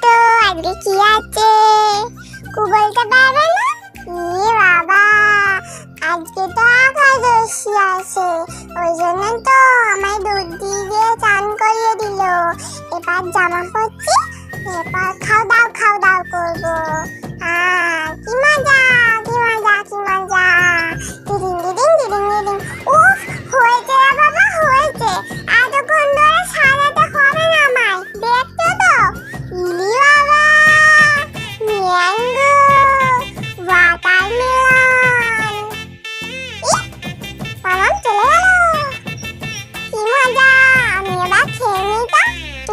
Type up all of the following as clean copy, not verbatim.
তো আজকে কি আছে? কু বলতে পারবে না? বাবা, আজকে তো একাদশী আছে, ওই জন্য তো আমায় দুধ দিয়ে চান করিয়ে দিল। এবার জামা পরছি, এবার খাও দাও করবো। কি মজা, কি মজা, কি মজা। দিদিন দিদিন দিদিন দিদিন। উফ, হয়েছে রে বাবা, হয়েছে। এতক্ষণ ধরে সাজাতে হবে না আমায়, দেখছো তো? ইলি বাবা, ম্যাঙ্গো, ওয়াটারমেলন। মামাম চলে গেল। কি মজা, আমি এবার খেয়ে নিই তো।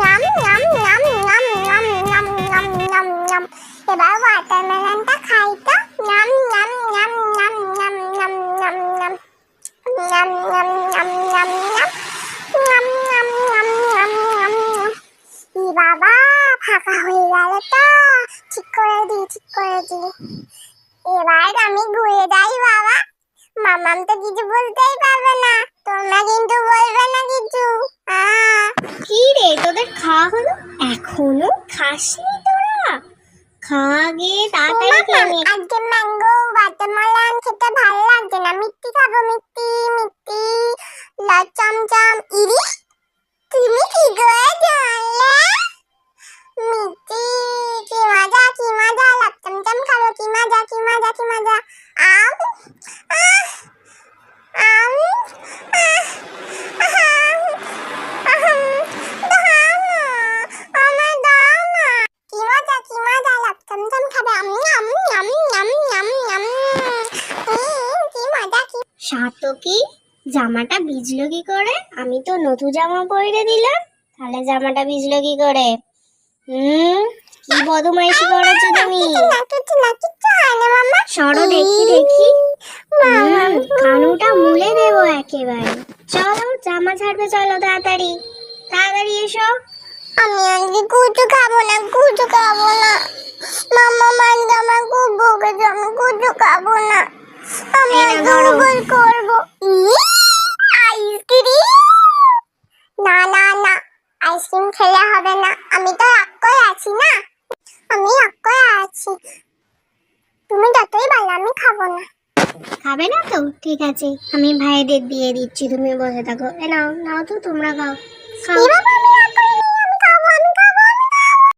নাম নাম নাম নাম নাম নাম নাম নাম। এবার ওয়াটারমেলনটা খাই তো। নাম নাম নাম নাম নাম নাম নাম নাম নাম নাম নাম নাম নাম নাম নাম নাম নাম নাম। ই বাবা, ফাঁকা হয়ে গেল তো। ঠিক করে দি। এবার আমি ঘুরে যাই বাবা। মামাম তো কিছু বলতেই পারবে না, তোমরা কিন্তু বলবে না কিছু। কি রে, তোদের খাওয়া হলো? এখনো খাসনি তোরা? খা গে তাড়াতাড়ি খেয়ে নে। আজকে ম্যাঙ্গো ওয়াটারমেলন খেতে ভালো লাগছে না, মিষ্টি খাবো, মিষ্টি মিষ্টি। চমচম। ইরি, তুমি কি করে জানলে? মিষ্টি, কি মজা কি মজা। চমচম খাবো, কি মজা কি মজা কি মজা। আম আহ আম আহ আহাম আহাম। দাও না, আমায় দাও না। কি মজা কি মজা। চমচম খাবে। নাম নাম নাম নাম নাম। কি মজা কি। সাতকি, জামাটা ভিজলো কি করে? আমি তো নতুন জামা পরে দিলাম, তাহলে জামাটা ভিজলো কি করে? কি বদমাইশি করেছো তুমি? কিছু না হয় না মামা। সরো দেখি। কানুটা মুলে দেবো একেবারে। চলো, জামা ছাড়বে, চলো তাড়াতাড়ি এসো। আমি আজকে কুচু খাবো না। মামা মাঝে আমার খুব বকেছে, আমি কুচু খাবো না। আমি আজকে উগল করবো। আইসক্রিম? না, আইসক্রিম খেলে হবে না, আমি তো রাগ করে আছি না। তুমি যতই বলো, আমি খাবো না। খাবে না তো? ঠিক আছে, আমি ভাইদের দিয়ে দিচ্ছি, তুমি বসে থাকো। নাও তো, তোমরা খাও। বাবা,